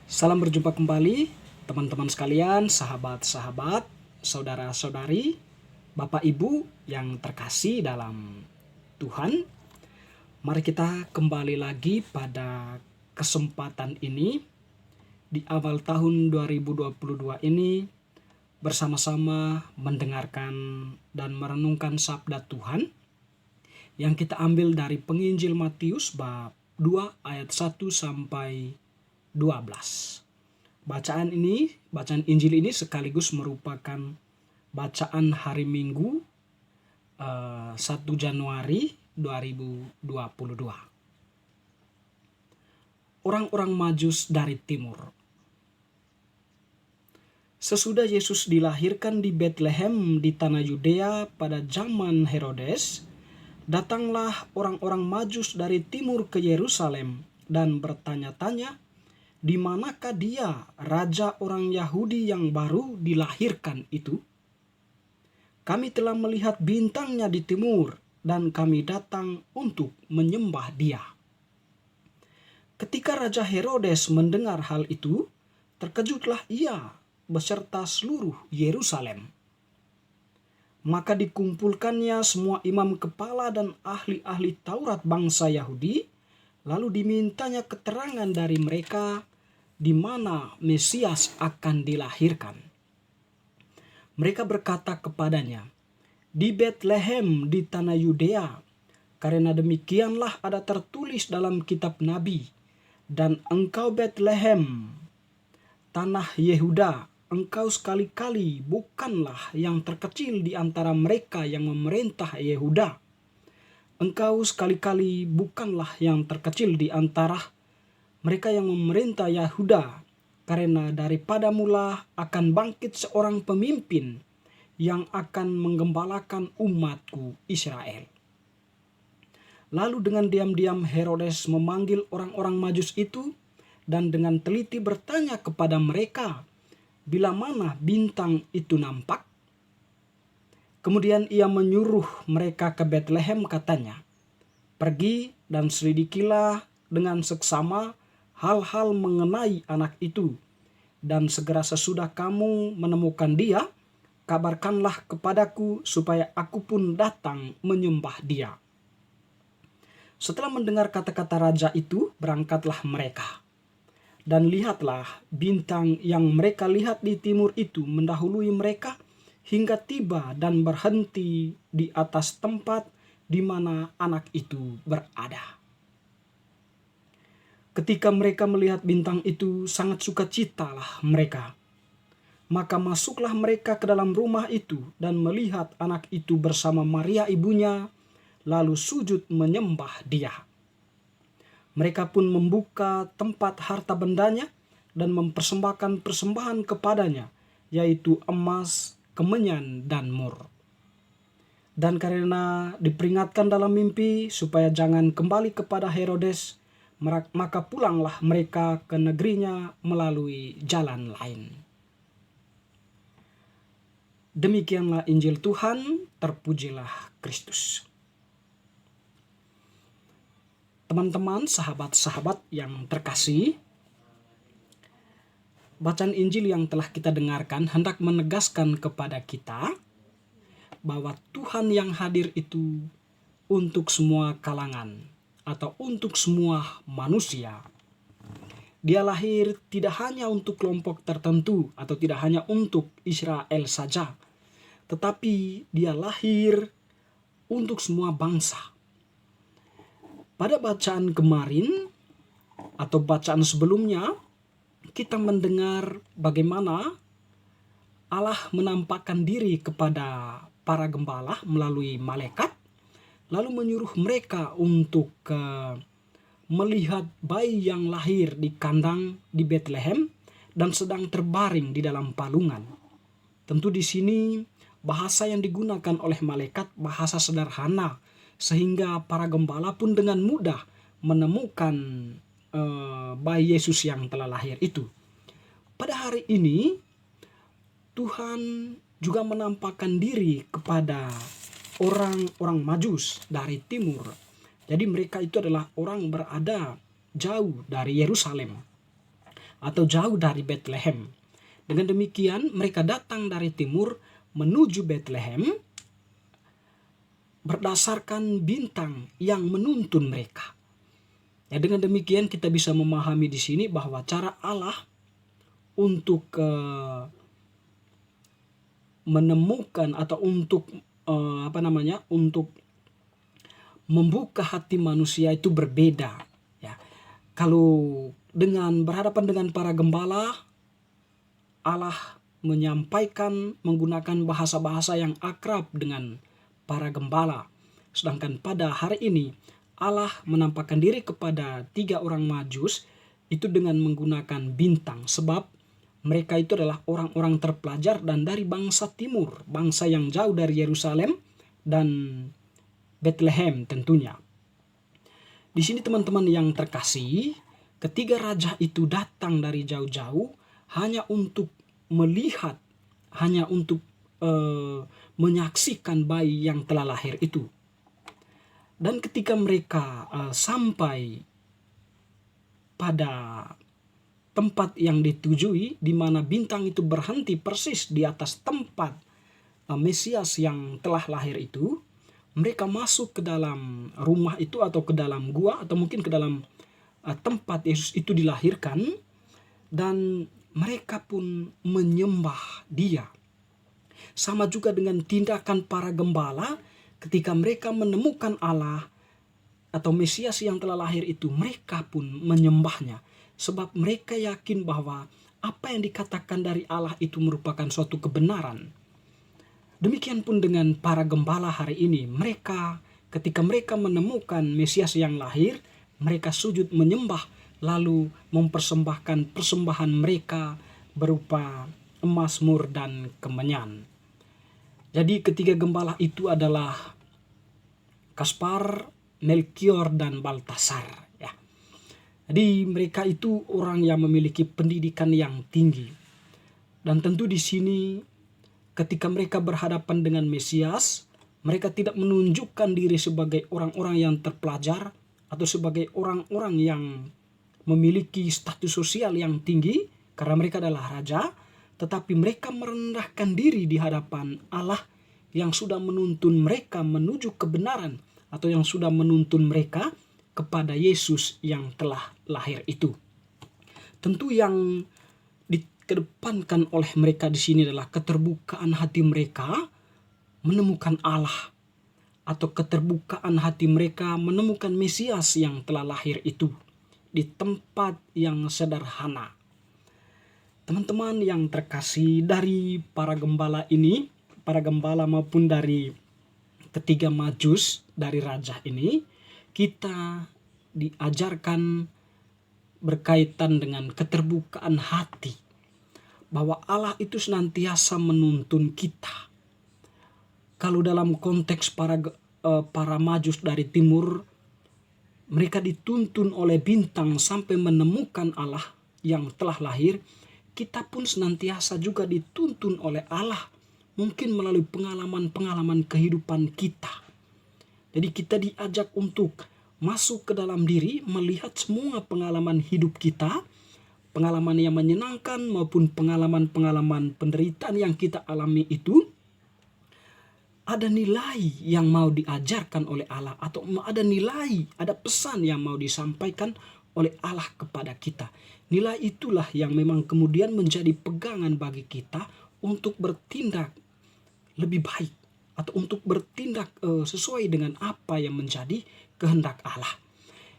Salam berjumpa kembali, teman-teman sekalian, sahabat-sahabat, saudara-saudari, Bapak Ibu yang terkasih dalam Tuhan. Mari kita kembali lagi pada kesempatan ini di awal tahun 2022 ini bersama-sama mendengarkan dan merenungkan sabda Tuhan yang kita ambil dari penginjil Matius bab 2 ayat 1 sampai 12. Bacaan Injil ini sekaligus merupakan bacaan hari Minggu 1 Januari 2022. Orang-orang Majus dari timur. Sesudah Yesus dilahirkan di Betlehem di tanah Yudea pada zaman Herodes, datanglah orang-orang Majus dari timur ke Yerusalem dan bertanya-tanya, di manakah dia, raja orang Yahudi yang baru dilahirkan itu? Kami telah melihat bintangnya di timur, dan kami datang untuk menyembah dia. Ketika Raja Herodes mendengar hal itu, terkejutlah ia beserta seluruh Yerusalem. Maka dikumpulkannya semua imam kepala dan ahli-ahli Taurat bangsa Yahudi, lalu dimintanya keterangan dari mereka di mana Mesias akan dilahirkan. Mereka berkata kepadanya, di Betlehem di tanah Yudea, karena demikianlah ada tertulis dalam kitab Nabi, dan engkau Betlehem, tanah Yehuda, engkau sekali-kali bukanlah yang terkecil di antara mereka yang memerintah Yehuda. Engkau sekali-kali bukanlah yang terkecil di antara mereka yang memerintah Yehuda, karena daripada mula akan bangkit seorang pemimpin yang akan menggembalakan umatku Israel. Lalu dengan diam-diam Herodes memanggil orang-orang Majus itu dan dengan teliti bertanya kepada mereka, bila mana bintang itu nampak? Kemudian ia menyuruh mereka ke Betlehem, katanya, pergi dan selidikilah dengan seksama hal-hal mengenai anak itu, dan segera sesudah kamu menemukan dia, kabarkanlah kepadaku supaya aku pun datang menyembah dia. Setelah mendengar kata-kata raja itu, berangkatlah mereka. Dan lihatlah, bintang yang mereka lihat di timur itu mendahului mereka hingga tiba dan berhenti di atas tempat di mana anak itu berada. Ketika mereka melihat bintang itu, sangat sukacitalah mereka. Maka masuklah mereka ke dalam rumah itu dan melihat anak itu bersama Maria ibunya, lalu sujud menyembah dia. Mereka pun membuka tempat harta bendanya dan mempersembahkan persembahan kepadanya, yaitu emas, kemenyan, dan mur. Dan karena diperingatkan dalam mimpi supaya jangan kembali kepada Herodes, maka pulanglah mereka ke negerinya melalui jalan lain. Demikianlah Injil Tuhan, terpujilah Kristus. Teman-teman, sahabat-sahabat yang terkasih, bacaan Injil yang telah kita dengarkan hendak menegaskan kepada kita bahwa Tuhan yang hadir itu untuk semua kalangan atau untuk semua manusia. Dia lahir tidak hanya untuk kelompok tertentu atau tidak hanya untuk Israel saja, tetapi dia lahir untuk semua bangsa. Pada bacaan kemarin atau bacaan sebelumnya, kita mendengar bagaimana Allah menampakkan diri kepada para gembala melalui malaikat, lalu menyuruh mereka untuk melihat bayi yang lahir di kandang di Betlehem dan sedang terbaring di dalam palungan. Tentu di sini bahasa yang digunakan oleh malaikat bahasa sederhana, sehingga para gembala pun dengan mudah menemukan bayi Yesus yang telah lahir itu. Pada hari ini Tuhan juga menampakkan diri kepada orang-orang Majus dari timur. Jadi mereka itu adalah orang berada jauh dari Yerusalem. atau jauh dari Bethlehem. Dengan demikian mereka datang dari timur menuju Bethlehem berdasarkan bintang yang menuntun mereka. Ya, dengan demikian kita bisa memahami di sini bahwa cara Allah untuk menemukan atau untuk untuk membuka hati manusia itu berbeda. Ya, kalau berhadapan dengan para gembala, Allah menyampaikan menggunakan bahasa-bahasa yang akrab dengan para gembala. Sedangkan pada hari ini Allah menampakkan diri kepada 3 orang Majus itu dengan menggunakan bintang, sebab mereka itu adalah orang-orang terpelajar dan dari bangsa timur, bangsa yang jauh dari Yerusalem dan Bethlehem tentunya. Di sini teman-teman yang terkasih, ketiga raja itu datang dari jauh-jauh hanya untuk melihat, hanya untuk menyaksikan bayi yang telah lahir itu. Dan ketika mereka sampai pada tempat yang ditujui, di mana bintang itu berhenti persis di atas tempat Mesias yang telah lahir itu, mereka masuk ke dalam rumah itu atau ke dalam gua atau mungkin ke dalam tempat Yesus itu dilahirkan, dan mereka pun menyembah Dia. Sama juga dengan tindakan para gembala ketika mereka menemukan Allah atau Mesias yang telah lahir itu, mereka pun menyembahnya. Sebab mereka yakin bahwa apa yang dikatakan dari Allah itu merupakan suatu kebenaran. Demikian pun dengan para gembala hari ini. Ketika mereka menemukan Mesias yang lahir, mereka sujud menyembah, lalu mempersembahkan persembahan mereka berupa emas, mur, dan kemenyan. Jadi ketiga gembala itu adalah Kaspar, Melkior, dan Baltasar. Ya. Jadi mereka itu orang yang memiliki pendidikan yang tinggi. Dan tentu di sini ketika mereka berhadapan dengan Mesias, mereka tidak menunjukkan diri sebagai orang-orang yang terpelajar atau sebagai orang-orang yang memiliki status sosial yang tinggi karena mereka adalah raja, tetapi mereka merendahkan diri di hadapan Allah yang sudah menuntun mereka menuju kebenaran atau yang sudah menuntun mereka kepada Yesus yang telah lahir itu. Tentu yang dikedepankan oleh mereka di sini adalah keterbukaan hati mereka menemukan Allah, atau keterbukaan hati mereka menemukan Mesias yang telah lahir itu di tempat yang sederhana. Teman-teman yang terkasih, dari para gembala ini, para gembala maupun dari ketiga Majus dari raja ini, kita diajarkan berkaitan dengan keterbukaan hati, bahwa Allah itu senantiasa menuntun kita. Kalau dalam konteks para Majus dari timur, mereka dituntun oleh bintang sampai menemukan Allah yang telah lahir, kita pun senantiasa juga dituntun oleh Allah, mungkin melalui pengalaman-pengalaman kehidupan kita. Jadi kita diajak untuk masuk ke dalam diri, melihat semua pengalaman hidup kita, pengalaman yang menyenangkan maupun pengalaman-pengalaman penderitaan yang kita alami itu, ada nilai yang mau diajarkan oleh Allah, atau ada nilai, ada pesan yang mau disampaikan oleh Allah kepada kita. Nilai itulah yang memang kemudian menjadi pegangan bagi kita untuk bertindak lebih baik, atau untuk bertindak sesuai dengan apa yang menjadi kehendak Allah.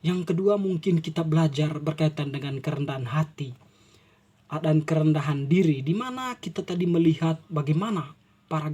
Yang kedua, mungkin kita belajar berkaitan dengan kerendahan hati dan kerendahan diri, di mana kita tadi melihat bagaimana para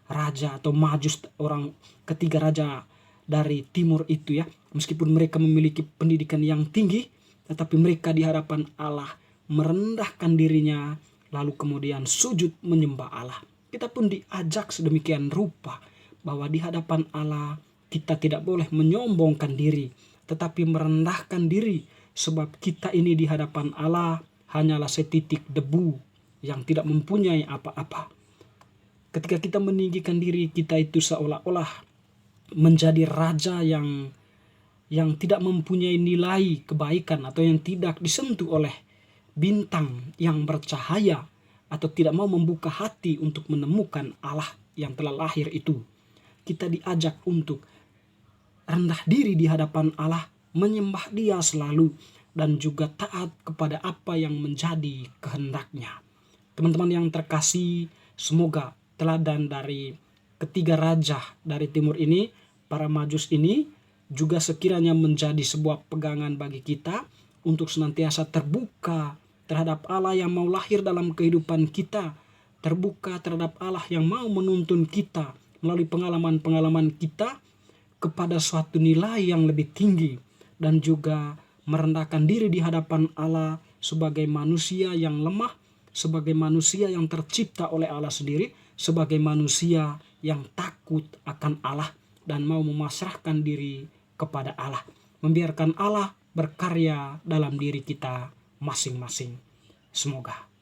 raja atau Majus, orang ketiga raja dari timur itu ya, meskipun mereka memiliki pendidikan yang tinggi, tetapi mereka di hadapan Allah merendahkan dirinya, lalu kemudian sujud menyembah Allah. Kita pun diajak sedemikian rupa bahwa di hadapan Allah kita tidak boleh menyombongkan diri, tetapi merendahkan diri, sebab kita ini di hadapan Allah hanyalah setitik debu yang tidak mempunyai apa-apa. Ketika kita meninggikan diri, kita itu seolah-olah menjadi raja yang tidak mempunyai nilai kebaikan, atau yang tidak disentuh oleh bintang yang bercahaya atau tidak mau membuka hati untuk menemukan Allah yang telah lahir itu. Kita diajak untuk rendah diri di hadapan Allah, menyembah Dia selalu, dan juga taat kepada apa yang menjadi kehendak-Nya. Teman-teman yang terkasih, semoga teladan dari ketiga raja dari timur ini, para Majus ini, juga sekiranya menjadi sebuah pegangan bagi kita untuk senantiasa terbuka terhadap Allah yang mau lahir dalam kehidupan kita, terbuka terhadap Allah yang mau menuntun kita melalui pengalaman-pengalaman kita kepada suatu nilai yang lebih tinggi, dan juga merendahkan diri di hadapan Allah sebagai manusia yang lemah, sebagai manusia yang tercipta oleh Allah sendiri, sebagai manusia yang takut akan Allah dan mau memasrahkan diri kepada Allah, membiarkan Allah berkarya dalam diri kita masing-masing. Semoga